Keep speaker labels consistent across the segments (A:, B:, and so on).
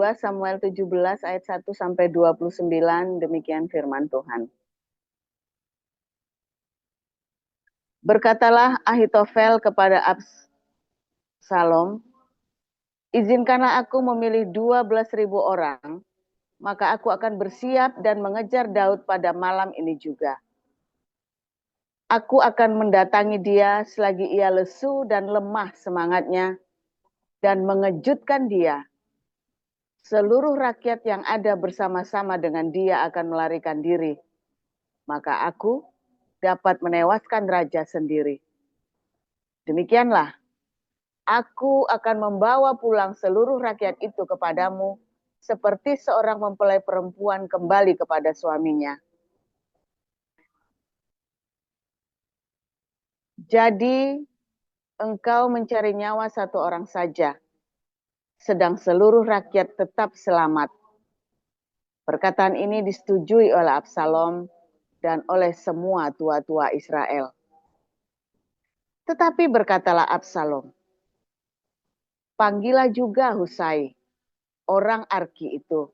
A: 2 Samuel 17 ayat 1 sampai 29, demikian firman Tuhan. Berkatalah Ahitofel kepada Absalom, izinkanlah aku memilih 12.000 orang, maka aku akan bersiap dan mengejar Daud pada malam ini juga. Aku akan mendatangi dia selagi ia lesu dan lemah semangatnya, dan mengejutkan dia. Seluruh rakyat yang ada bersama-sama dengan dia akan melarikan diri. Maka aku dapat menewaskan raja sendiri. Demikianlah, aku akan membawa pulang seluruh rakyat itu kepadamu, seperti seorang mempelai perempuan kembali kepada suaminya. Jadi, engkau mencari nyawa satu orang saja, sedang seluruh rakyat tetap selamat. Perkataan ini disetujui oleh Absalom dan oleh semua tua-tua Israel. Tetapi berkatalah Absalom, panggillah juga Husai, orang Arki itu,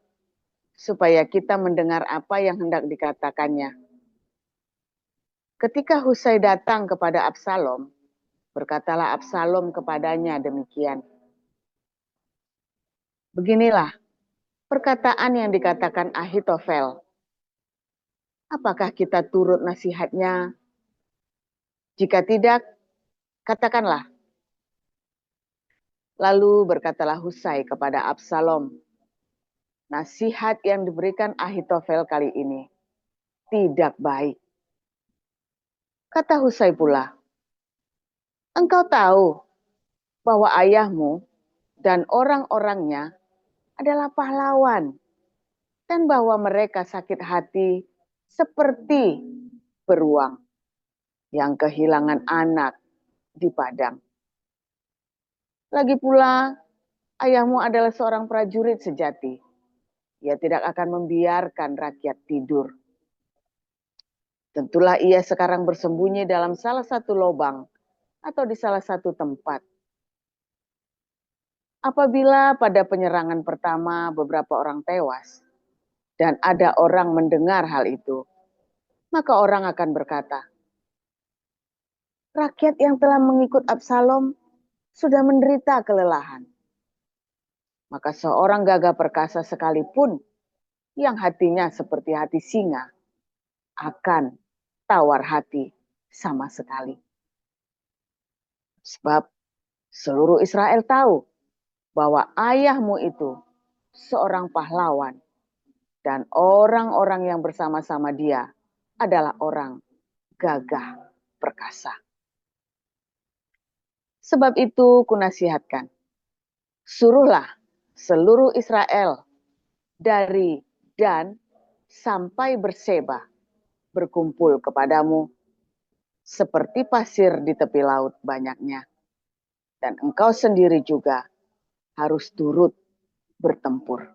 A: supaya kita mendengar apa yang hendak dikatakannya. Ketika Husai datang kepada Absalom, berkatalah Absalom kepadanya demikian. Beginilah perkataan yang dikatakan Ahitofel. Apakah kita turut nasihatnya? Jika tidak, katakanlah. Lalu berkatalah Husai kepada Absalom, nasihat yang diberikan Ahitofel kali ini tidak baik. Kata Husai pula, engkau tahu bahwa ayahmu dan orang-orangnya adalah pahlawan, dan bahwa mereka sakit hati seperti beruang yang kehilangan anak di padang. Lagi pula, ayahmu adalah seorang prajurit sejati. Ia tidak akan membiarkan rakyat tidur. Tentulah ia sekarang bersembunyi dalam salah satu lubang atau di salah satu tempat. Apabila pada penyerangan pertama beberapa orang tewas dan ada orang mendengar hal itu, maka orang akan berkata, rakyat yang telah mengikut Absalom sudah menderita kelelahan. Maka seorang gagah perkasa sekalipun yang hatinya seperti hati singa akan tawar hati sama sekali. Sebab seluruh Israel tahu bahwa ayahmu itu seorang pahlawan dan orang-orang yang bersama-sama dia adalah orang gagah perkasa. Sebab itu kunasihatkan, suruhlah seluruh Israel dari Dan sampai Berseba berkumpul kepadamu seperti pasir di tepi laut banyaknya. Dan engkau sendiri juga harus turut bertempur.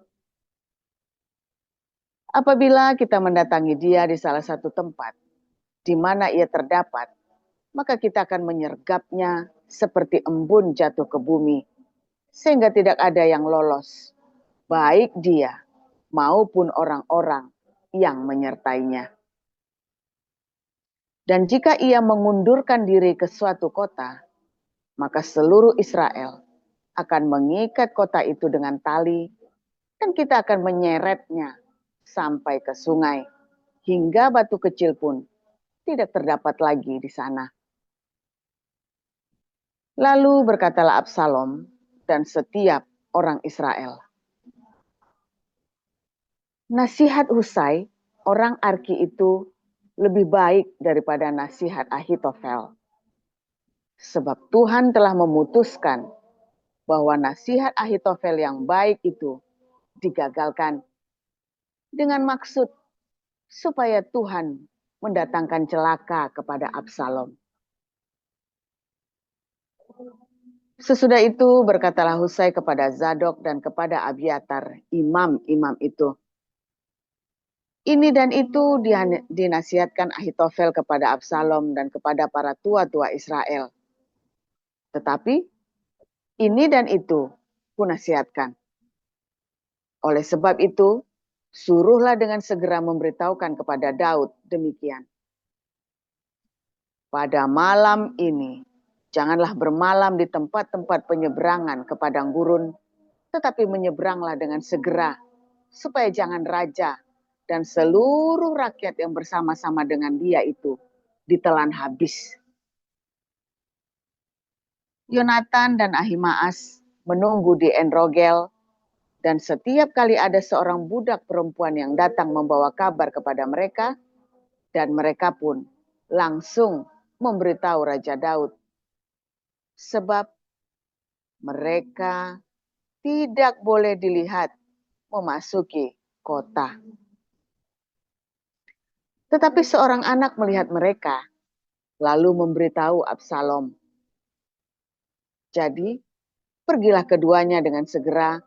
A: Apabila kita mendatangi dia di salah satu tempat di mana ia terdapat, maka kita akan menyergapnya seperti embun jatuh ke bumi, sehingga tidak ada yang lolos, baik dia maupun orang-orang yang menyertainya. Dan jika ia mengundurkan diri ke suatu kota, maka seluruh Israel akan mengikat kota itu dengan tali, dan kita akan menyeretnya sampai ke sungai, hingga batu kecil pun tidak terdapat lagi di sana. Lalu berkatalah Absalom dan setiap orang Israel, nasihat Husai, orang Arki itu lebih baik daripada nasihat Ahitofel. Sebab Tuhan telah memutuskan bahwa nasihat Ahitofel yang baik itu digagalkan dengan maksud supaya Tuhan mendatangkan celaka kepada Absalom. Sesudah itu berkatalah Husai kepada Zadok dan kepada Abiatar, imam-imam itu, ini dan itu dinasihatkan Ahitofel kepada Absalom dan kepada para tua-tua Israel. Tetapi ini dan itu kunasihatkan. Oleh sebab itu, suruhlah dengan segera memberitahukan kepada Daud demikian. Pada malam ini, janganlah bermalam di tempat-tempat penyeberangan ke padang gurun, tetapi menyeberanglah dengan segera, supaya jangan raja dan seluruh rakyat yang bersama-sama dengan dia itu ditelan habis. Yonatan dan Ahimaas menunggu di En-Rogel, dan setiap kali ada seorang budak perempuan yang datang membawa kabar kepada mereka, dan mereka pun langsung memberitahu Raja Daud. Sebab mereka tidak boleh dilihat memasuki kota. Tetapi seorang anak melihat mereka, lalu memberitahu Absalom. Jadi, pergilah keduanya dengan segera,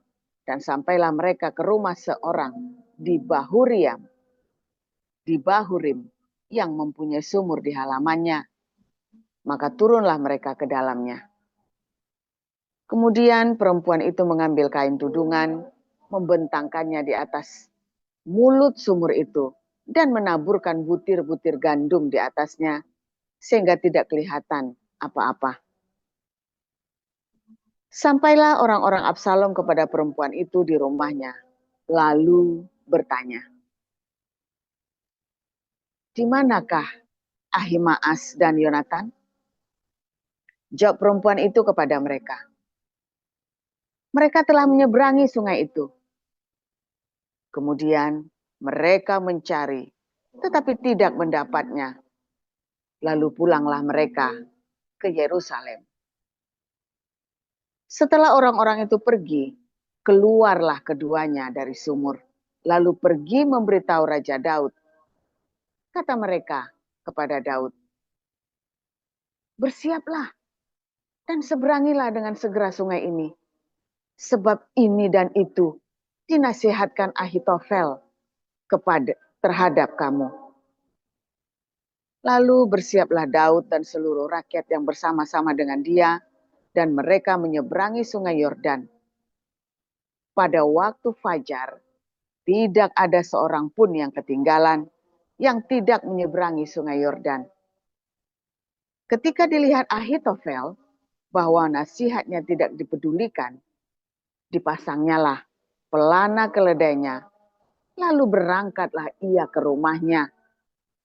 A: dan sampailah mereka ke rumah seorang di Bahurim, yang mempunyai sumur di halamannya. Maka turunlah mereka ke dalamnya. Kemudian perempuan itu mengambil kain tudungan, membentangkannya di atas mulut sumur itu, dan menaburkan butir-butir gandum di atasnya, sehingga tidak kelihatan apa-apa. Sampailah orang-orang Absalom kepada perempuan itu di rumahnya, lalu bertanya, "Di manakah Ahimaas dan Yonatan?" Jawab perempuan itu kepada mereka, "Mereka telah menyeberangi sungai itu." Kemudian mereka mencari, tetapi tidak mendapatnya. Lalu pulanglah mereka ke Yerusalem. Setelah orang-orang itu pergi, keluarlah keduanya dari sumur, lalu pergi memberitahu Raja Daud. Kata mereka kepada Daud, "Bersiaplah dan seberangilah dengan segera sungai ini, sebab ini dan itu dinasihatkan Ahitofel terhadap kamu." Lalu bersiaplah Daud dan seluruh rakyat yang bersama-sama dengan dia, dan mereka menyeberangi sungai Yordan. Pada waktu fajar, tidak ada seorang pun yang ketinggalan, yang tidak menyeberangi sungai Yordan. Ketika dilihat Ahitofel bahwa nasihatnya tidak dipedulikan, dipasangnyalah pelana keledainya, lalu berangkatlah ia ke rumahnya,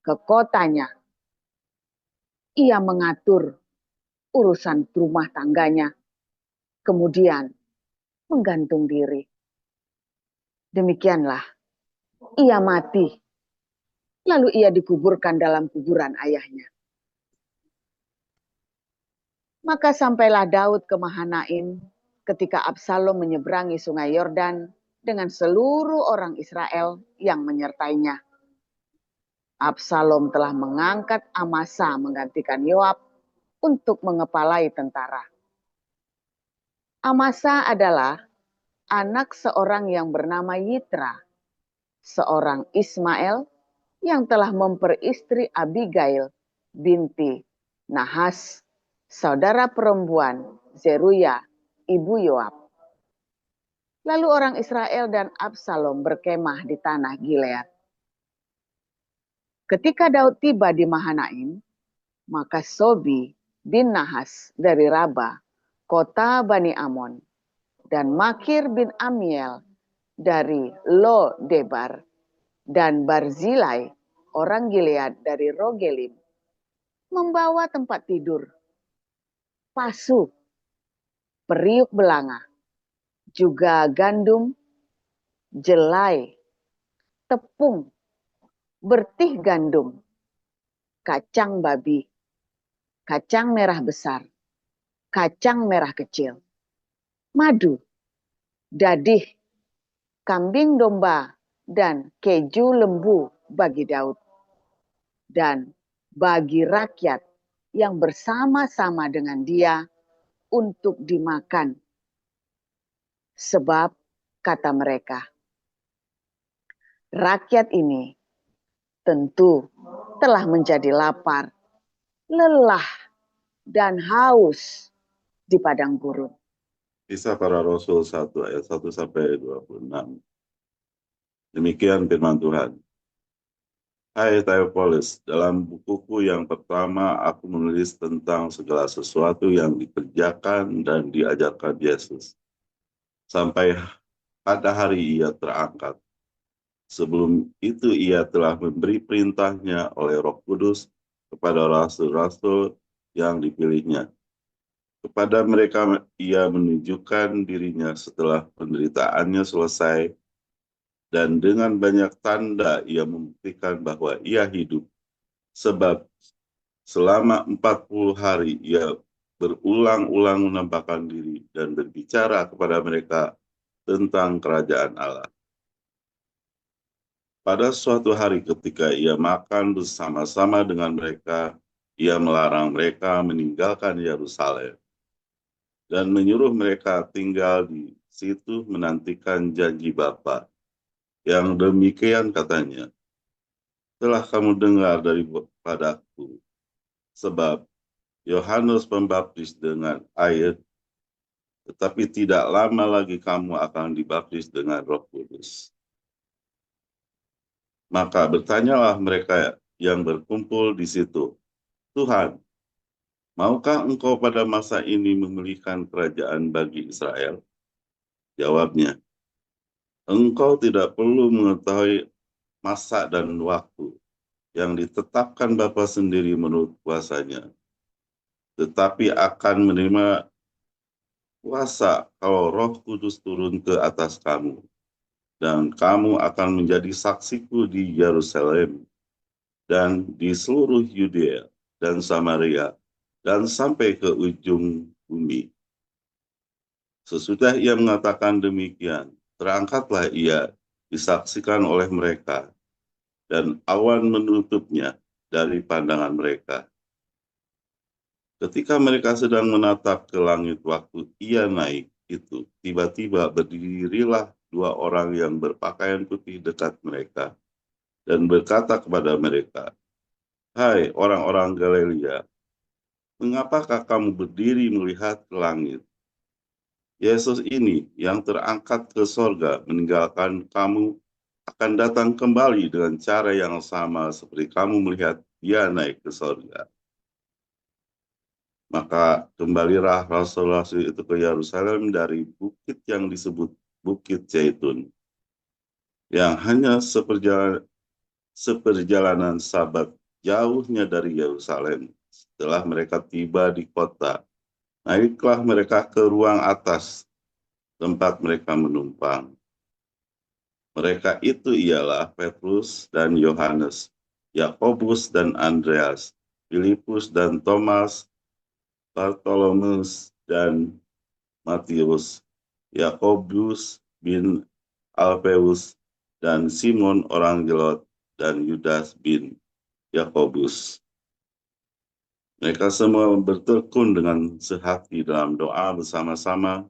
A: ke kotanya. Ia mengatur urusan rumah tangganya, kemudian menggantung diri. Demikianlah ia mati, lalu ia dikuburkan dalam kuburan ayahnya. Maka sampailah Daud ke Mahanaim ketika Absalom menyeberangi sungai Yordan dengan seluruh orang Israel yang menyertainya. Absalom telah mengangkat Amasa menggantikan Yoab untuk mengepalai tentara. Amasa adalah anak seorang yang bernama Yitra, seorang Ismail yang telah memperistri Abigail binti Nahas, saudara perempuan Zeruya, ibu Yoab. Lalu orang Israel dan Absalom berkemah di tanah Gilead. Ketika Daud tiba di Mahanaim, maka Sobi bin Nahas dari Raba, kota Bani Amon, dan Makir bin Amiel dari Lo Debar, dan Barzilai, orang Gilead dari Rogelim, membawa tempat tidur, pasu, periuk belanga, juga gandum, jelai, tepung, bertih gandum, kacang babi, kacang merah besar, kacang merah kecil, madu, dadih, kambing domba, dan keju lembu bagi Daud. Dan bagi rakyat yang bersama-sama dengan dia untuk dimakan. Sebab, kata mereka, rakyat ini tentu telah menjadi lapar, lelah, dan haus di padang gurun.
B: Kisah Para Rasul 1 ayat 1 sampai 26. Demikian firman Tuhan. Hai Theophilus, dalam bukuku yang pertama aku menulis tentang segala sesuatu yang dikerjakan dan diajarkan Yesus. Sampai pada hari ia terangkat. Sebelum itu ia telah memberi perintahnya oleh Roh Kudus kepada rasul-rasul yang dipilihnya. Kepada mereka ia menunjukkan dirinya setelah penderitaannya selesai, dan dengan banyak tanda ia membuktikan bahwa ia hidup. Sebab selama 40 hari ia berulang-ulang menampakkan diri dan berbicara kepada mereka tentang kerajaan Allah. Pada suatu hari ketika ia makan bersama-sama dengan mereka, ia melarang mereka meninggalkan Yerusalem dan menyuruh mereka tinggal di situ menantikan janji Bapa. Yang demikian katanya, telah kamu dengar daripadaku, sebab Yohanes Pembaptis dengan air, tetapi tidak lama lagi kamu akan dibaptis dengan Roh Kudus. Maka bertanyalah mereka yang berkumpul di situ, Tuhan, maukah engkau pada masa ini memulihkan kerajaan bagi Israel? Jawabnya, engkau tidak perlu mengetahui masa dan waktu yang ditetapkan Bapa sendiri menurut kuasanya, tetapi akan menerima kuasa kalau Roh Kudus turun ke atas kamu, dan kamu akan menjadi saksiku di Yerusalem dan di seluruh Yudea dan Samaria dan sampai ke ujung bumi. Sesudah ia mengatakan demikian, terangkatlah ia disaksikan oleh mereka, dan awan menutupnya dari pandangan mereka. Ketika mereka sedang menatap ke langit waktu ia naik itu, tiba-tiba berdirilah dua orang yang berpakaian putih dekat mereka dan berkata kepada mereka, Hai orang-orang Galilea, mengapakah kamu berdiri melihat ke langit? Yesus ini yang terangkat ke sorga meninggalkan kamu akan datang kembali dengan cara yang sama seperti kamu melihat dia naik ke sorga. Maka kembalilah rasul-rasul itu ke Yerusalem dari bukit yang disebut Bukit Zaitun, yang hanya seperjalanan Sabat jauhnya dari Yerusalem. Setelah mereka tiba di kota, naiklah mereka ke ruang atas tempat mereka menumpang. Mereka itu ialah Petrus dan Yohanes, Yakobus dan Andreas, Filipus dan Thomas, Bartolomeus dan Matius, Yakobus bin Alpeus, dan Simon orang Zelot, dan Yudas bin Yakobus. Mereka semua bertekun dengan sehati dalam doa bersama-sama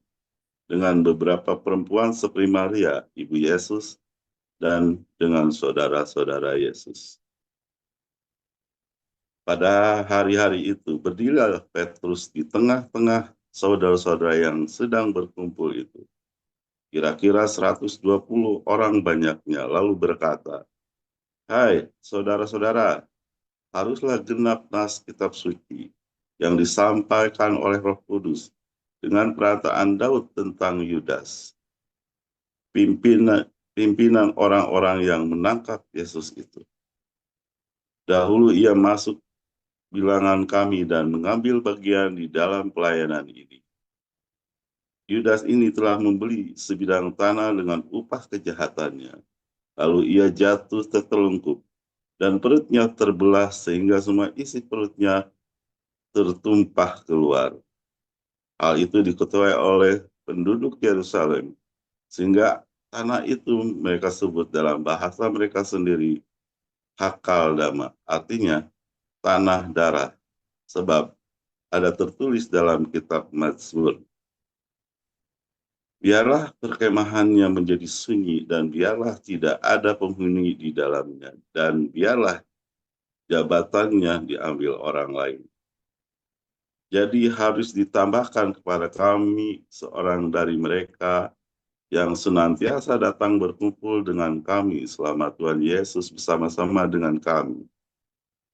B: dengan beberapa perempuan seperti Maria, ibu Yesus, dan dengan saudara-saudara Yesus. Pada hari-hari itu, berdirilah Petrus di tengah-tengah saudara-saudara yang sedang berkumpul itu. Kira-kira 120 orang banyaknya, lalu berkata, Hai saudara-saudara, haruslah genap nas kitab suci yang disampaikan oleh Roh Kudus dengan perataan Daud tentang Yudas, pimpinan orang-orang yang menangkap Yesus itu. Dahulu ia masuk bilangan kami dan mengambil bagian di dalam pelayanan ini. Yudas ini telah membeli sebidang tanah dengan upah kejahatannya. Lalu ia jatuh tertelungkup dan perutnya terbelah sehingga semua isi perutnya tertumpah keluar. Hal itu diketahui oleh penduduk Yerusalem, sehingga tanah itu mereka sebut dalam bahasa mereka sendiri Hakal Dama, artinya tanah darah, sebab ada tertulis dalam kitab Mazmur. Biarlah perkemahannya menjadi sunyi dan biarlah tidak ada penghuni di dalamnya dan biarlah jabatannya diambil orang lain. Jadi harus ditambahkan kepada kami seorang dari mereka yang senantiasa datang berkumpul dengan kami selama Tuhan Yesus bersama-sama dengan kami,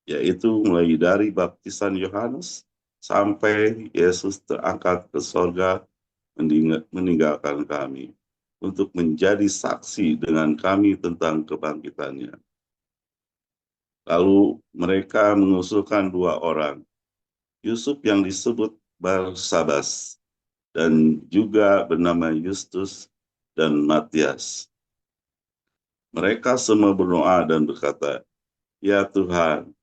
B: yaitu mulai dari baptisan Yohanes sampai Yesus terangkat ke sorga meninggalkan kami untuk menjadi saksi dengan kami tentang kebangkitannya. Lalu mereka mengusulkan 2 orang, Yusuf yang disebut Barsabas dan juga bernama Justus dan Matias. Mereka semua berdoa dan berkata, "Ya Tuhan,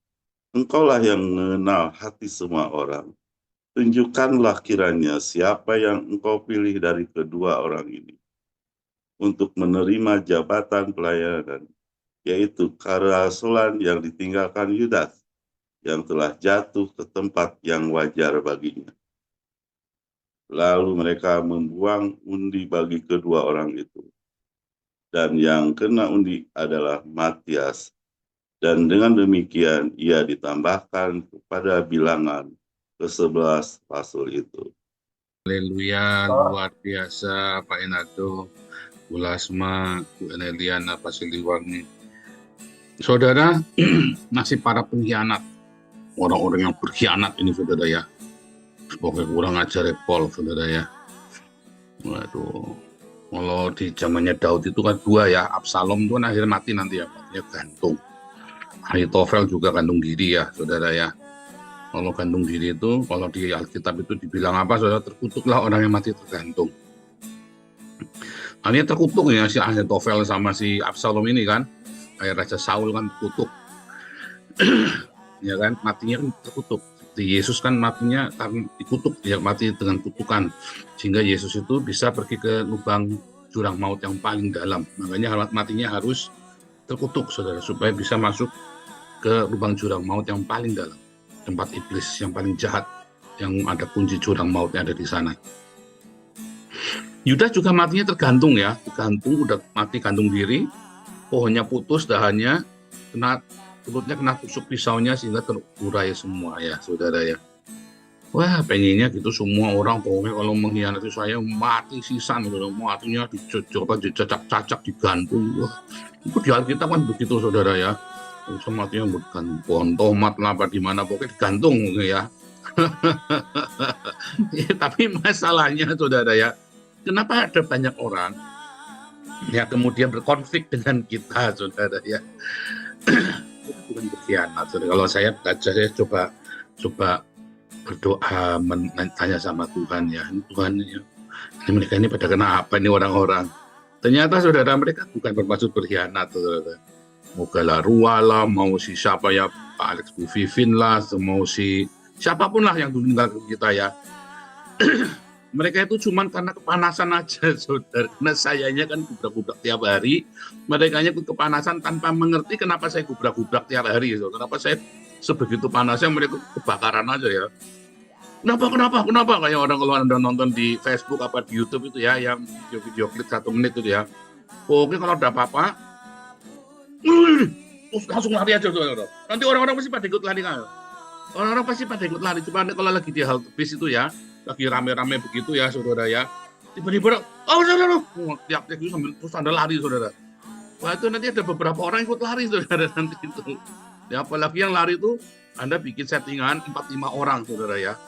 B: Engkaulah yang mengenal hati semua orang. Tunjukkanlah kiranya siapa yang Engkau pilih dari kedua orang ini untuk menerima jabatan pelayanan, yaitu kerasulan yang ditinggalkan Yudas, yang telah jatuh ke tempat yang wajar baginya." Lalu mereka membuang undi bagi kedua orang itu. Dan yang kena undi adalah Matias. Dan dengan demikian ia ditambahkan kepada bilangan ke-11 rasul itu.
C: Haleluya, luar biasa Pak Enado, Bu Lasma, Bu Eneliana, Pak Siliwangi. Saudara, masih para pengkhianat, orang-orang yang berkhianat ini saudara ya. Sebagai kurang ajar Paul saudara ya. Waduh, kalau di zamannya Daud itu kan 2 ya, Absalom itu kan akhirnya mati nanti ya, matinya gantung. Ahitofel juga gantung diri ya saudara ya. Kalau gantung diri itu, kalau di Alkitab itu dibilang apa saudara, terkutuklah orang yang mati tergantung. Hanya terkutuk ya si Ahitofel sama si Absalom ini kan, kayak Raja Saul kan terkutuk. Ya kan, matinya kan terkutuk. Seperti Yesus kan matinya karena dikutuk, dia mati dengan kutukan. Sehingga Yesus itu bisa pergi ke lubang jurang maut yang paling dalam. Makanya matinya harus terkutuk saudara, supaya bisa masuk ke lubang jurang maut yang paling dalam. Tempat iblis yang paling jahat, yang ada kunci jurang mautnya ada di sana. Yudas juga matinya tergantung ya, tergantung, udah mati gantung diri, pohonnya putus dahannya, perutnya kena tusuk pisaunya sehingga terurai semua ya saudara ya. Wah, pengennya gitu semua orang pokoknya kalau mengkhianati saya mati sisan gitu, matinya dicacak-cacak digantung. Wah, itu di Alkitab kan begitu saudara ya. Bisa matinya bukan pohon tomat lah apa di mana pokoknya digantung ya. Ya, tapi masalahnya saudara ya, kenapa ada banyak orang ya kemudian berkonflik dengan kita saudara ya. Bukan berkhianat. Kalau saya baca, saya coba berdoa, tanya sama Tuhan ya, Tuhan ya, mereka ini pada kena apa ini orang-orang? Ternyata saudara, mereka bukan bermaksud berkhianat saudara. Mau Galarua lah, mau si siapa ya, Pak Alex Bu Vivin lah, mau si siapapun lah yang dulu tinggal kita ya. Mereka itu cuma karena kepanasan aja saudara. Karena sayanya kan gubrak-gubrak tiap hari, mereka ikut kepanasan tanpa mengerti kenapa saya gubrak-gubrak tiap hari. Saudara. Kenapa saya sebegitu panasnya, mereka kebakaran aja ya. Kenapa? Kayak orang kalau Anda nonton di Facebook apa di YouTube itu ya, yang video klip 1 menit itu ya. Oke, kalau ada apa-apa, terus langsung lari aja saudara. Nanti orang-orang pasti pada ikut lari kan. Orang-orang pasti pada ikut lari. Cuma kalau lagi di halte bis itu ya, lagi rame-rame begitu ya saudara ya, tiba-tiba saudara tiap-tiap itu sambil terus Anda lari saudara. Wah, itu nanti ada beberapa orang ikut lari saudara nanti itu ya, apalagi yang lari itu Anda bikin settingan 4-5 orang saudara ya.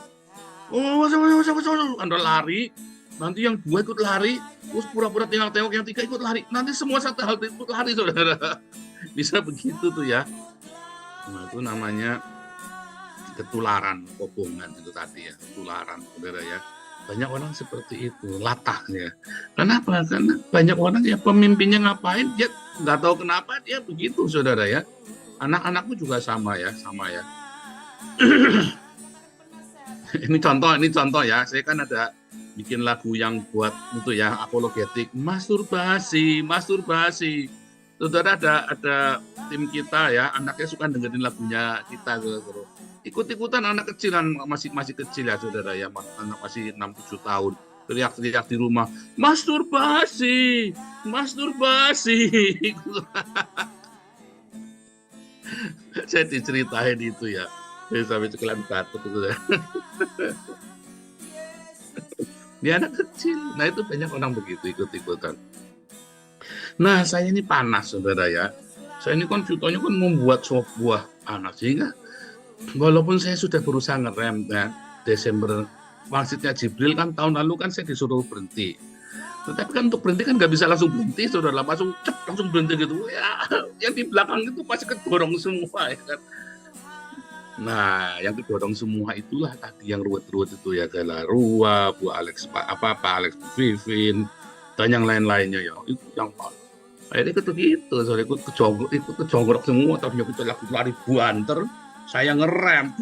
C: Anda lari, nanti yang 2 ikut lari, terus pura-pura tengok yang 3 ikut lari, nanti semua satu halte ikut lari saudara. Bisa begitu tuh ya. Nah, itu namanya ketularan kebohongan itu tadi ya, ketularan saudara ya. Banyak orang seperti itu, latah ya. Kenapa? Karena banyak orang ya pemimpinnya ngapain, dia nggak tahu kenapa dia begitu saudara ya. Anak-anakku juga sama ya. Ini contoh ya. Saya kan ada bikin lagu yang buat itu ya, apologetik, masturbasi. Saudara, ada tim kita ya, anaknya suka dengerin lagunya kita gitu. Ikut-ikutan anak kecil kan, masih kecil ya saudara ya, anak masih 6-7 tahun, teriak-teriak di rumah, masturbasi. Saya diceritain itu ya, saya sampai ceklan batuk itu ya. Dia anak kecil. Nah itu banyak orang begitu ikut-ikutan. Nah saya ini panas saudara ya. Saya ini kan contohnya kan membuat sebuah anak sehingga walaupun saya sudah berusaha ngerem kan Desember maksudnya Jibril kan tahun lalu kan saya disuruh berhenti. Tetapi kan untuk berhenti kan nggak bisa langsung berhenti, saudara, langsung berhenti gitu. Ya, yang di belakang itu pasti kedorong semua ya kan. Nah, yang kedorong semua itulah tadi yang ruwet-ruwet itu ya, kayak Rua, Bu Alex, Pak Alex, Bu Vivin, dan yang lain-lainnya ya. Itu yang akhirnya gitu, soalnya ikut kejonggrok semua, tapi kita lari buanter, saya ngerem,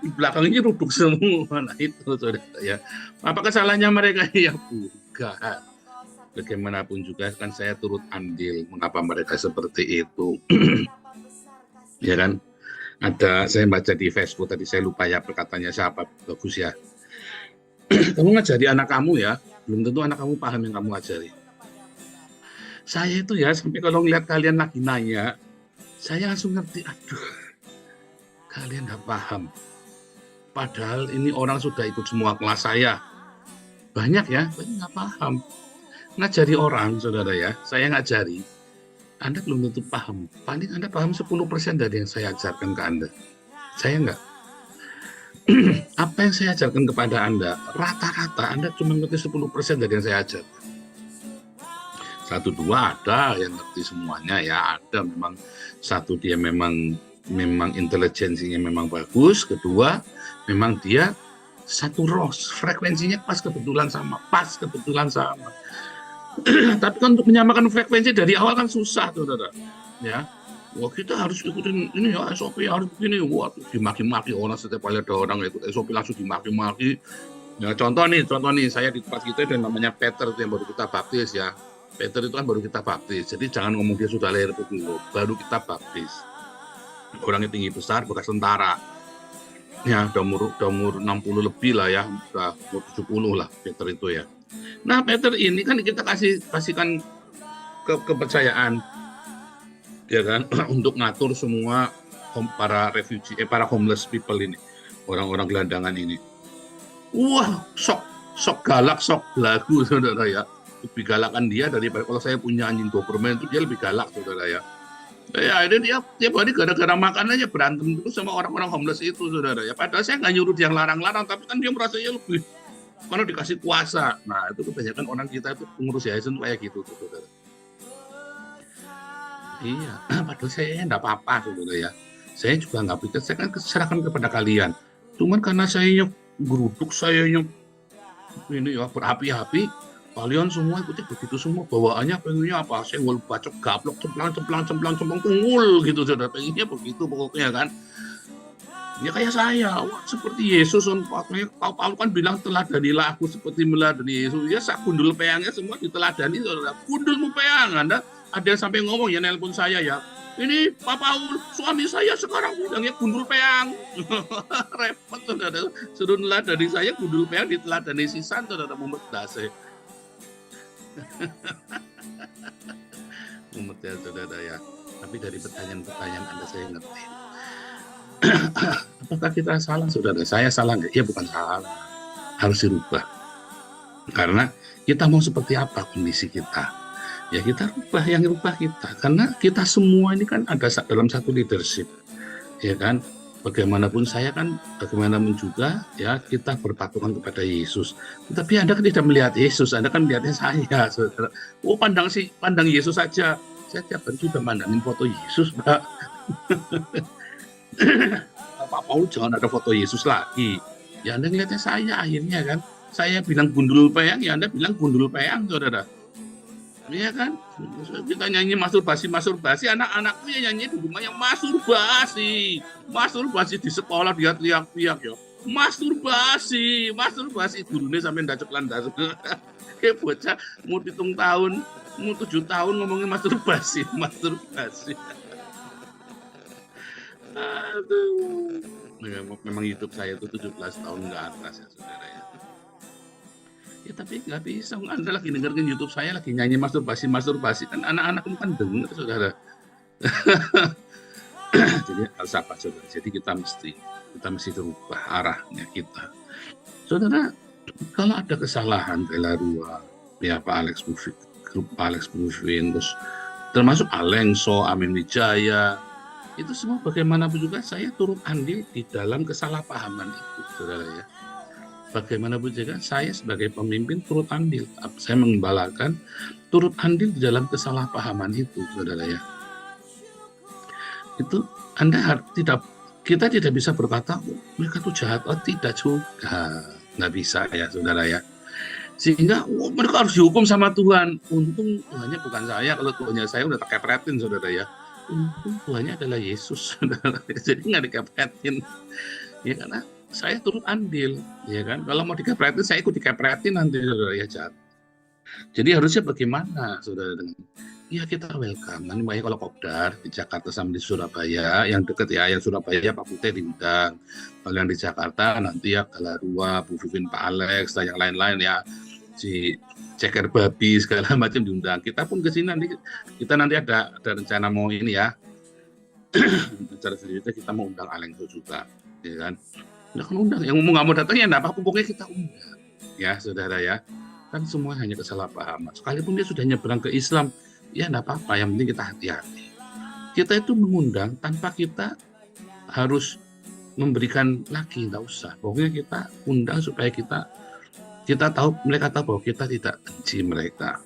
C: di belakangnya ruduk semua. Nah itu saudara ya. Apa kesalahannya mereka? Ya bukan. Bagaimanapun juga kan saya turut andil mengapa mereka seperti itu. Ya kan? Saya baca di Facebook tadi, saya lupa ya perkataannya siapa, bagus ya. Kamu ngajari anak kamu ya, belum tentu anak kamu paham yang kamu ajari. Saya itu ya sampai kalau ngeliat kalian lagi nanya, saya langsung ngerti, aduh, kalian nggak paham. Padahal ini orang sudah ikut semua kelas saya. Banyak ya, tapi nggak paham. Ngajari orang, saudara ya, saya ngajari, Anda belum tentu paham. Paling Anda paham 10% dari yang saya ajarkan ke Anda. Saya enggak. Apa yang saya ajarkan kepada Anda, rata-rata Anda cuma ngerti 10% dari yang saya ajarkan. 1, 2 ada yang ngerti semuanya ya, ada memang. 1 dia memang intelijensinya memang bagus, kedua memang dia satu ros, frekuensinya pas kebetulan sama. Tapi kan untuk menyamakan frekuensi dari awal kan susah, saudara. Ya, wah kita harus ikutin ini ya SOP harus begini. Wah dimaki-maki orang, setiap kali ada orang ikut SOP langsung dimaki-maki. Ya contoh nih, saya di tempat kita ada yang namanya Peter yang baru kita baptis ya. Peter itu kan baru kita baptis, jadi jangan ngomong dia sudah lahir dulu, baru kita baptis. Orangnya tinggi besar, bekas tentara. Ya, udah umur 60 lebih lah ya, udah umur 70 lah Peter itu ya. Nah, Peter ini kan kita kasihkan kepercayaan, ya kan, untuk ngatur semua para refugee, para homeless people ini, orang-orang gelandangan ini. Wah, sok galak, sok belagu, saudara ya. Lebih galakan dia daripada kalau saya punya anjing Doberman itu dia lebih galak, saudara ya. Ya, ini dia tiap hari gara-gara makan aja berantem terus sama orang-orang homeless itu, saudara ya. Padahal saya nggak nyuruh dia larang-larang, tapi kan dia merasanya lebih kalau dikasih kuasa. Nah itu kebanyakan orang kita itu pengurus yayasan kayak gitu, saudara. Iya, padahal saya nggak apa-apa, saudara ya. Saya juga nggak pikir, saya kan serahkan kepada kalian. Cuman karena saya geruduk, saya ini ya berapi-api, kalian semua ikuti begitu semua, bawaannya pengennya apa? Saya mau bacok gaplok, cemplang, pengul gitu, saudara. Pengennya begitu pokoknya kan. Ya kayak saya, wah, seperti Yesus, Paulus kan bilang teladanilah aku seperti meladani Yesus. Ya sak gundul peangnya semua diteladani, saudara. Gundulmu peang, Anda ada yang sampai ngomong ya, nelpon saya ya. Ini Pak Paul, suami saya sekarang bilangnya gundul peang. Repot, saudara. Suruh neladani saya, gundul peang diteladani sisan, saudara, mumet dase. Mumet ya, saudara ya. Tapi dari pertanyaan-pertanyaan Anda saya ngerti. Apakah kita salah, saudara? Saya salah nggak? Ya bukan salah, harus dirubah. Karena kita mau seperti apa kondisi kita, ya kita rubah, yang rubah kita. Karena kita semua ini kan ada dalam satu leadership, ya kan. Bagaimanapun saya kan, bagaimanapun juga ya kita berpatungan kepada Yesus. Tetapi Anda kan tidak melihat Yesus, Anda kan melihatnya saya, saudara. Oh pandang Yesus saja. Saya tiap hari sudah mandangin foto Yesus, Pak. Pak Paul jangan ada foto Yesus lagi. Ya Anda ngeliatnya saya akhirnya kan. Saya bilang gundul peang, ya Anda bilang gundul peang, saudara. Iya kan? Kita nyanyi masturbasi, anak-anakku yang nyanyi di rumah yang masturbasi di sekolah dia teriak-teriak ya. Masturbasi, gurunya sampai ndacek landas. Kayak bocah mau 7 tahun ngomongin masturbasi. Aduh. Memang hidup saya itu 17 tahun ke atas ya, saudara ya. Ya tapi nggak bisa, Anda lagi dengerin YouTube saya lagi nyanyi masturbasi kan anak-anak itu kan denger, saudara. Jadi harus apa, saudara? Jadi kita mesti berubah arahnya kita. Saudara, Kalau ada kesalahan Belarua, ya Pak Alex Bufin, grup Pak Alex Bufin, terus termasuk Alengso, Amin Wijaya, itu semua bagaimanapun juga saya turut andil di dalam kesalahpahaman itu, saudara ya. Bagaimanapun juga saya sebagai pemimpin turut andil, saya mengembalakan, turut andil di dalam kesalahpahaman itu, saudara ya. Itu kita tidak bisa berkata oh, mereka itu jahat, oh tidak juga, nggak bisa ya saudara ya. Sehingga mereka harus dihukum sama Tuhan. Untung Tuhannya bukan saya, kalau Tuhannya saya udah kepretin saudara ya. Untung Tuhannya adalah Yesus saudara. Jadi nggak dikepretin ya, karena saya turut andil ya kan. Kalau mau dikepretin saya ikut dikepretin nanti saudara ya jahat. Jadi harusnya bagaimana saudara dengan ya kita welcome. Nanti makanya kalau kopdar di Jakarta sama di Surabaya, yang deket ya, yang Surabaya Pak Putih diundang. Kalau yang di Jakarta nanti ya Galarua, Bu Vivin, Pak Alex, dan yang lain-lain ya, si Ceker Babi segala macam diundang. Kita pun ke sini nanti, kita nanti ada rencana mau ini ya, acara selanjutnya kita mau undang Alengso juga, ya kan? Nah, kan undang, yang nggak mau datang ya nggak apa-apa, pokoknya kita undang, ya saudara ya. Kan semua hanya kesalahpahaman. Sekalipun dia sudah nyebrang ke Islam, ya nggak apa-apa, yang penting kita hati-hati. Kita itu mengundang tanpa kita harus memberikan lagi, nggak usah. Pokoknya kita undang supaya kita tahu, mereka tahu bahwa kita tidak benci mereka.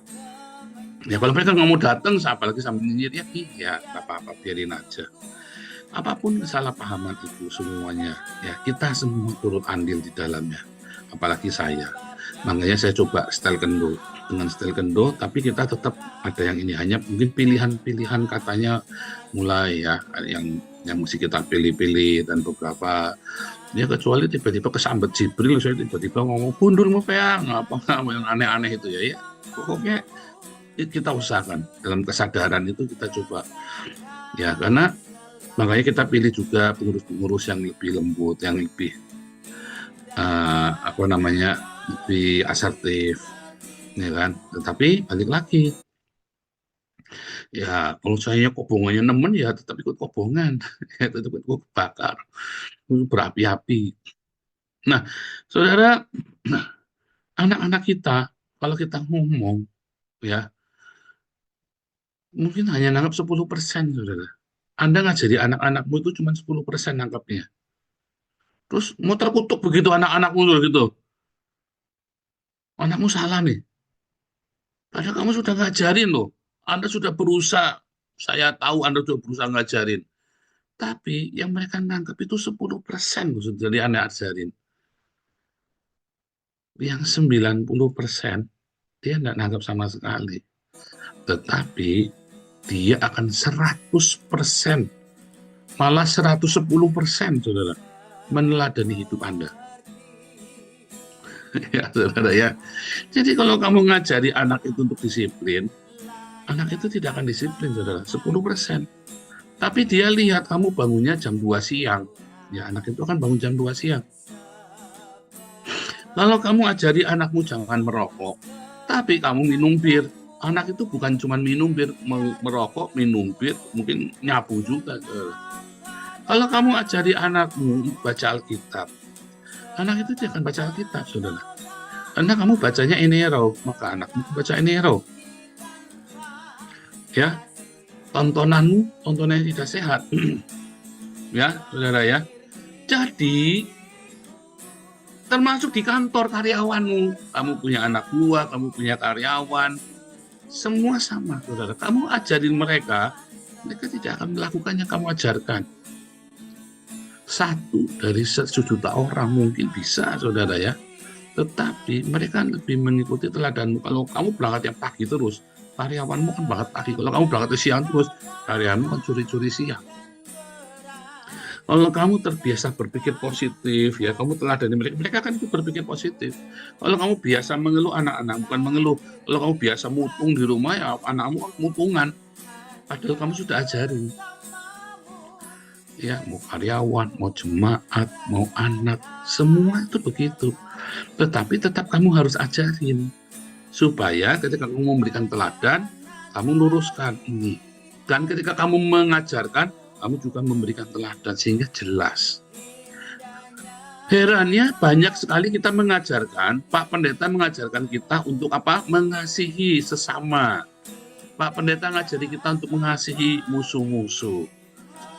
C: Ya kalau mereka nggak mau datang, apalagi sambil nyinyir, ya nggak apa-apa, biarin aja. Apapun kesalahpahaman itu semuanya, ya kita semua turut andil di dalamnya. Apalagi saya. Makanya saya coba style kendo, dengan style kendo, tapi kita tetap ada yang ini, hanya mungkin pilihan-pilihan katanya mulai ya, yang mesti kita pilih-pilih, dan beberapa ya kecuali tiba-tiba kesambet Jibril, saya tiba-tiba ngomong bundur mau peang, apa yang aneh-aneh itu ya, pokoknya kita usahakan dalam kesadaran itu kita coba ya, karena makanya kita pilih juga pengurus-pengurus yang lebih lembut, yang lebih lebih asertif, ya kan. Tetapi balik lagi, ya kalau saya kobongannya nemen ya tetap ikut kobongan, ya tetap ikut bakar, berapi-api. Nah, saudara, anak-anak kita kalau kita ngomong, ya mungkin hanya nangkap 10%, saudara. Anda ngajari anak-anakmu itu cuma 10% nangkapnya. Terus mau terkutuk begitu anak-anakmu gitu. Anakmu salah nih. Padahal kamu sudah ngajarin loh. Anda sudah berusaha. Saya tahu Anda sudah berusaha ngajarin. Tapi yang mereka nangkep itu 10% dari Anda ajarin. Yang 90% dia nggak nangkep sama sekali. Tetapi dia akan 100%, malah 110%, saudara, meneladani hidup Anda. Ya, saudara ya. Jadi kalau kamu ngajari anak itu untuk disiplin, anak itu tidak akan disiplin, saudara, 10%. Tapi dia lihat kamu bangunnya jam 2 siang, ya anak itu akan bangun jam 2 siang. Kalau kamu ajari anakmu jangan merokok, tapi kamu minum bir, anak itu bukan cuma minum bir, merokok, minum bir, mungkin nyapu juga. Kalau kamu ajari anakmu baca Alkitab, anak itu dia akan baca Alkitab, saudara. Karena kamu bacanya Enero, maka anakmu baca Enero. Ya, tontonanmu, tontonan yang tidak sehat. Ya, saudara ya. Jadi, termasuk di kantor karyawanmu, kamu punya anak buah, kamu punya karyawan, semua sama, saudara. Kamu ajarin mereka tidak akan melakukan yang kamu ajarkan. 1 dari 1 juta orang mungkin bisa, saudara ya. Tetapi mereka lebih mengikuti teladanmu. Kalau kamu berangkat yang pagi terus, karyawanmu kan berangkat pagi. Kalau kamu berangkat siang terus, karyawanmu kan curi-curi siang. Kalau kamu terbiasa berpikir positif, ya kamu teladani mereka kan itu berpikir positif. Kalau kamu biasa mengeluh, anak-anak bukan mengeluh. Kalau kamu biasa mutung di rumah, ya anakmu mutungan. Padahal kamu sudah ajarin. Ya, mau karyawan, mau jemaat, mau anak, semua itu begitu. Tetapi tetap kamu harus ajarin. Supaya ketika kamu memberikan teladan, kamu luruskan ini. Dan ketika kamu mengajarkan, kamu juga memberikan teladan sehingga jelas. Herannya banyak sekali kita mengajarkan, Pak Pendeta mengajarkan kita untuk apa? Mengasihi sesama. Pak Pendeta ngajari kita untuk mengasihi musuh-musuh.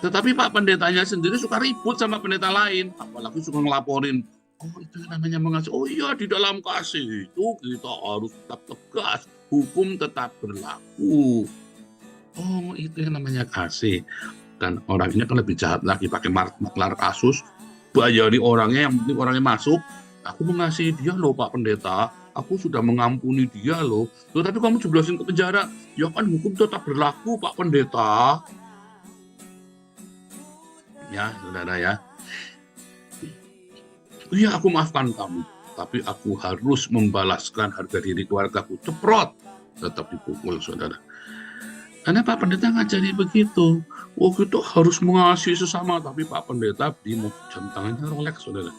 C: Tetapi Pak Pendetanya sendiri suka ribut sama pendeta lain. Apalagi suka ngelaporin, oh itu yang namanya mengasihi. Oh iya, di dalam kasih itu kita harus tetap tegas. Hukum tetap berlaku. Oh itu yang namanya kasih. Dan orang ini kan lebih jahat lagi, pakai maklar kasus. Bayari orangnya, yang penting orangnya masuk. Aku mengasihi dia loh Pak Pendeta, aku sudah mengampuni dia loh. Loh tapi kamu jeblosin ke penjara. Ya kan hukum tetap berlaku Pak Pendeta. Ya saudara ya. Iya aku maafkan kamu, tapi aku harus membalaskan harga diri keluargaku. Ceprot, tetap dipukul saudara. Karena Pak Pendeta ngajari begitu. Oh kita harus mengasihi sesama. Tapi Pak Pendeta di jam tangannya Rolex saudara.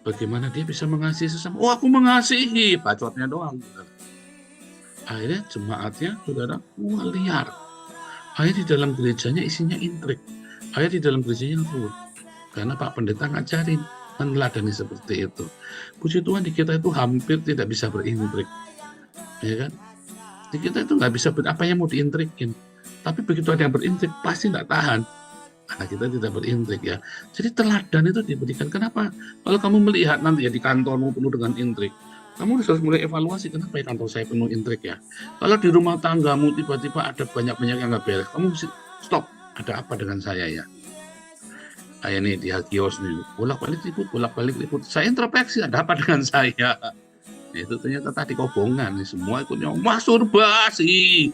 C: Bagaimana dia bisa mengasihi sesama? Oh aku mengasihi. Bacotnya doang saudara. Akhirnya jemaatnya saudara liar. Akhirnya di dalam gerejanya isinya intrik. Akhirnya di dalam gerejanya ruwet. Karena Pak Pendeta ngajarin meneladani seperti itu. Puji Tuhan di kita itu hampir tidak bisa berintrik. Ya kan? Di kita itu nggak bisa apa yang mau diintrikin. Tapi begitu ada yang berintrik, pasti nggak tahan. Karena kita tidak berintrik ya. Jadi teladan itu diberikan. Kenapa? Kalau kamu melihat nanti ya di kantormu penuh dengan intrik, kamu harus mulai evaluasi, kenapa ya kantor saya penuh intrik ya. Kalau di rumah tanggamu tiba-tiba ada banyak-banyak yang nggak beres, kamu mesti stop. Ada apa dengan saya ya? Kayak nih di kios nih, bolak-balik ribut. Saya introspeksi, ada apa dengan saya? Itu ternyata tadi kobongan nih, semua ikutnya masturbasi,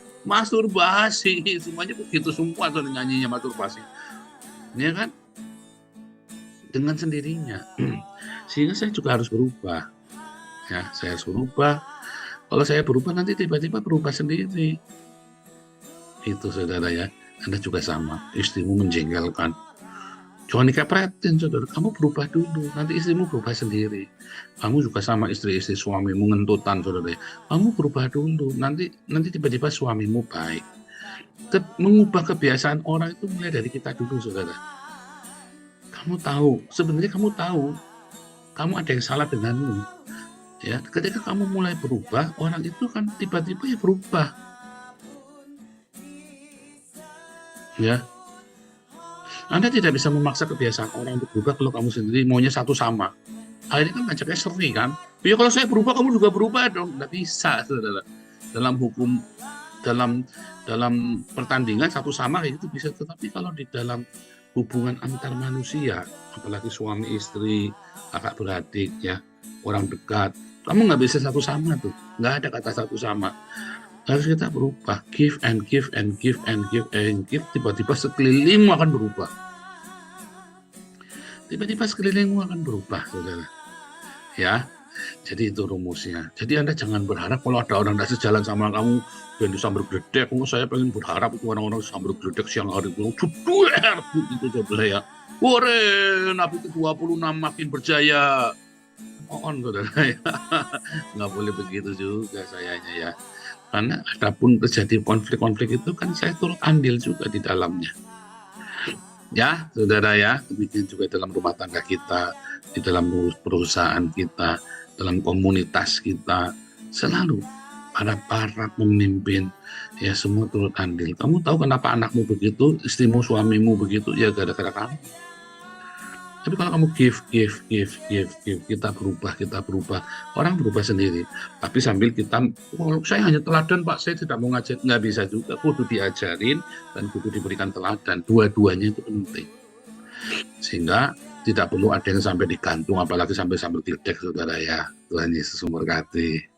C: semuanya begitu semua tuh nyanyinya masturbasi, ya kan? Dengan sendirinya, sehingga saya juga harus berubah, ya saya harus berubah. Kalau saya berubah nanti tiba-tiba berubah sendiri, itu saudara ya. Anda juga sama, istrimu menjengkelkan. Jangan dikepretin, saudara. Kamu berubah dulu, nanti istrimu berubah sendiri. Kamu juga sama istri-istri suamimu ngentutan, saudara. Kamu berubah dulu, nanti tiba-tiba suamimu baik. Mengubah kebiasaan orang itu mulai dari kita dulu, saudara. Kamu tahu, sebenarnya kamu tahu, kamu ada yang salah denganmu. Ya, ketika kamu mulai berubah, orang itu kan tiba-tiba ya berubah. Ya. Anda tidak bisa memaksa kebiasaan orang untuk berubah kalau kamu sendiri maunya satu sama. Akhirnya kan ngajaknya seri kan. Ya kalau saya berubah, kamu juga berubah dong. Nggak bisa, saudara. Dalam hukum, dalam pertandingan satu sama kayak gitu bisa. Tetapi kalau di dalam hubungan antar manusia, apalagi suami istri, kakak beradik, ya orang dekat, kamu nggak bisa satu sama tuh. Nggak ada kata satu sama. Harus kita berubah, give and give and give and give and give. Tiba-tiba sekelilingmu akan berubah. Tiba-tiba sekelilingmu akan berubah, saudara. Ya, jadi itu rumusnya. Jadi Anda jangan berharap kalau ada orang tidak sejalan sama kamu yang disambar gledek. Saya pengen berharap itu orang-orang sambar gledek siang hari itu juduer gitu saudara ya. Wore, Nabi ke-26 makin berjaya. Mohon saudara ya. Nggak boleh begitu juga sayanya ya. Karena adapun terjadi konflik-konflik itu kan saya turut andil juga di dalamnya. Ya, saudara ya, demikian juga dalam rumah tangga kita, di dalam perusahaan kita, dalam komunitas kita, selalu para pemimpin, ya semua turut andil. Kamu tahu kenapa anakmu begitu, istrimu, suamimu begitu, ya gara-gara kamu. Tapi kalau kamu give, kita berubah, orang berubah sendiri. Tapi sambil kita, saya hanya teladan Pak, saya tidak mau ngajar, nggak bisa juga, kudu diajarin dan kudu diberikan teladan. Dua-duanya itu penting. Sehingga tidak perlu ada yang sampai digantung, apalagi sampai gledek, saudara ya. Tuhan Yesus memberkati.